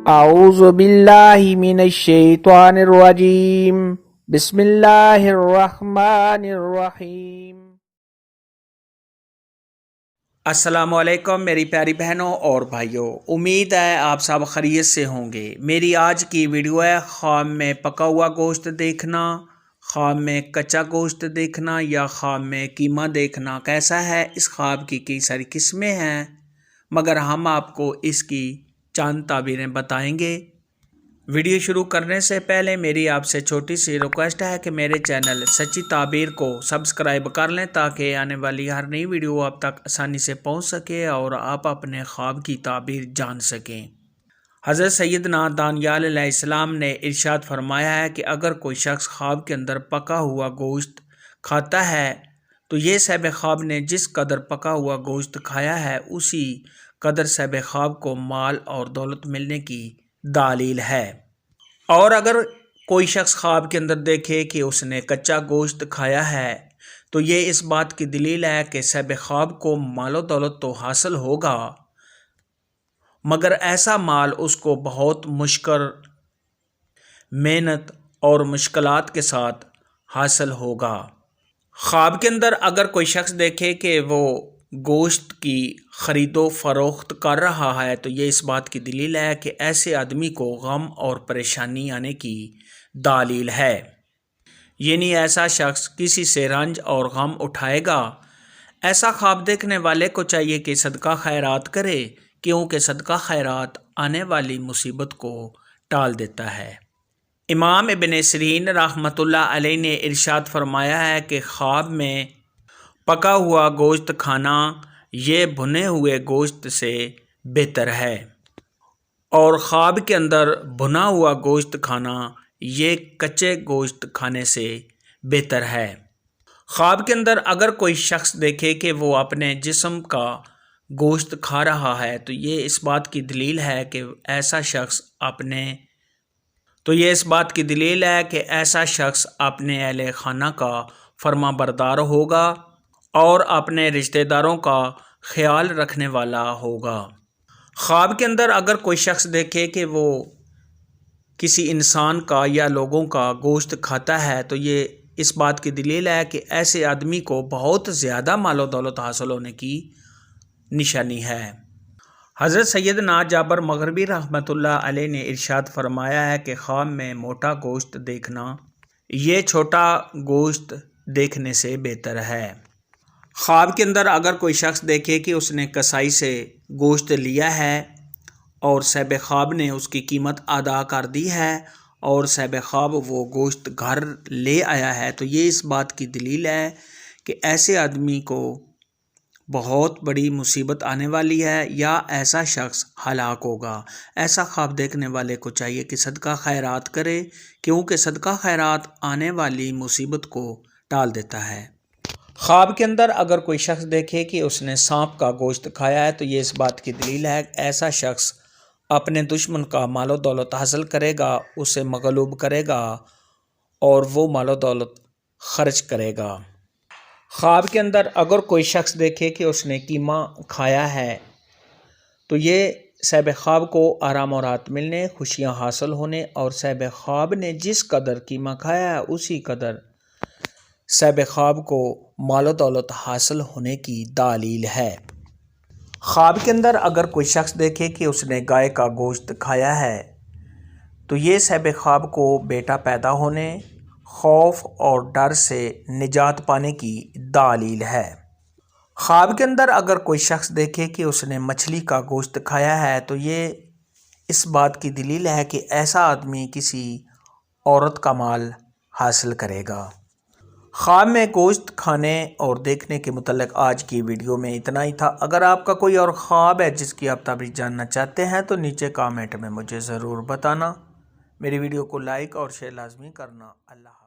اعوذ باللہ من الشیطان الرجیم بسم اللہ الرحمن الرحیم۔ السلام علیکم میری پیاری بہنوں اور بھائیوں، امید ہے آپ سب خیریت سے ہوں گے۔ میری آج کی ویڈیو ہے خواب میں پکا ہوا گوشت دیکھنا، خواب میں کچا گوشت دیکھنا یا خواب میں قیمہ دیکھنا کیسا ہے۔ اس خواب کی کئی ساری قسمیں ہیں، مگر ہم آپ کو اس کی چند تعبیریں بتائیں گے۔ ویڈیو شروع کرنے سے پہلے میری آپ سے چھوٹی سی ریکویسٹ ہے کہ میرے چینل سچی تعبیر کو سبسکرائب کر لیں تاکہ آنے والی ہر نئی ویڈیو آپ تک آسانی سے پہنچ سکے اور آپ اپنے خواب کی تعبیر جان سکیں۔ حضرت سیدنا دانیال علیہ السلام نے ارشاد فرمایا ہے کہ اگر کوئی شخص خواب کے اندر پکا ہوا گوشت کھاتا ہے تو یہ صاحب خواب نے جس قدر پکا ہوا گوشت کھایا ہے اسی قدر صاحب خواب کو مال اور دولت ملنے کی دلیل ہے۔ اور اگر کوئی شخص خواب کے اندر دیکھے کہ اس نے کچا گوشت کھایا ہے تو یہ اس بات کی دلیل ہے کہ صاحب خواب کو مال و دولت تو حاصل ہوگا، مگر ایسا مال اس کو بہت مشکل محنت اور مشکلات کے ساتھ حاصل ہوگا۔ خواب کے اندر اگر کوئی شخص دیکھے کہ وہ گوشت کی خرید و فروخت کر رہا ہے تو یہ اس بات کی دلیل ہے کہ ایسے آدمی کو غم اور پریشانی آنے کی دلیل ہے، یعنی ایسا شخص کسی سے رنج اور غم اٹھائے گا۔ ایسا خواب دیکھنے والے کو چاہیے کہ صدقہ خیرات کرے، کیونکہ صدقہ خیرات آنے والی مصیبت کو ٹال دیتا ہے۔ امام ابن سیرین رحمۃ اللہ علیہ نے ارشاد فرمایا ہے کہ خواب میں پکا ہوا گوشت کھانا یہ بھنے ہوئے گوشت سے بہتر ہے، اور خواب کے اندر بھنا ہوا گوشت کھانا یہ کچے گوشت کھانے سے بہتر ہے۔ خواب کے اندر اگر کوئی شخص دیکھے کہ وہ اپنے جسم کا گوشت کھا رہا ہے تو یہ اس بات کی دلیل ہے کہ ایسا شخص اپنے اہل خانہ کا فرما بردار ہوگا اور اپنے رشتہ داروں کا خیال رکھنے والا ہوگا۔ خواب کے اندر اگر کوئی شخص دیکھے کہ وہ کسی انسان کا یا لوگوں کا گوشت کھاتا ہے تو یہ اس بات کی دلیل ہے کہ ایسے آدمی کو بہت زیادہ مال و دولت حاصل ہونے کی نشانی ہے۔ حضرت سیدنا جابر مغربی رحمۃ اللہ علیہ نے ارشاد فرمایا ہے کہ خواب میں موٹا گوشت دیکھنا یہ چھوٹا گوشت دیکھنے سے بہتر ہے۔ خواب کے اندر اگر کوئی شخص دیکھے کہ اس نے کسائی سے گوشت لیا ہے اور صاحب خواب نے اس کی قیمت ادا کر دی ہے اور صاحب خواب وہ گوشت گھر لے آیا ہے تو یہ اس بات کی دلیل ہے کہ ایسے آدمی کو بہت بڑی مصیبت آنے والی ہے یا ایسا شخص ہلاک ہوگا۔ ایسا خواب دیکھنے والے کو چاہیے کہ صدقہ خیرات کرے، کیونکہ صدقہ خیرات آنے والی مصیبت کو ٹال دیتا ہے۔ خواب کے اندر اگر کوئی شخص دیکھے کہ اس نے سانپ کا گوشت کھایا ہے تو یہ اس بات کی دلیل ہے کہ ایسا شخص اپنے دشمن کا مال و دولت حاصل کرے گا، اسے مغلوب کرے گا اور وہ مال و دولت خرچ کرے گا۔ خواب کے اندر اگر کوئی شخص دیکھے کہ اس نے قیمہ کھایا ہے تو یہ صاحب خواب کو آرام و راحت ملنے، خوشیاں حاصل ہونے اور صاحب خواب نے جس قدر قیمہ کھایا ہے اسی قدر صاحب خواب کو مال و دولت حاصل ہونے کی دلیل ہے۔ خواب کے اندر اگر کوئی شخص دیکھے کہ اس نے گائے کا گوشت کھایا ہے تو یہ صاحب خواب کو بیٹا پیدا ہونے، خوف اور ڈر سے نجات پانے کی دلیل ہے۔ خواب کے اندر اگر کوئی شخص دیکھے کہ اس نے مچھلی کا گوشت کھایا ہے تو یہ اس بات کی دلیل ہے کہ ایسا آدمی کسی عورت کا مال حاصل کرے گا۔ خواب میں گوشت کھانے اور دیکھنے کے متعلق آج کی ویڈیو میں اتنا ہی تھا۔ اگر آپ کا کوئی اور خواب ہے جس کی آپ تعبیر جاننا چاہتے ہیں تو نیچے کامنٹ میں مجھے ضرور بتانا۔ میری ویڈیو کو لائک اور شیئر لازمی کرنا۔ اللہ حافظ۔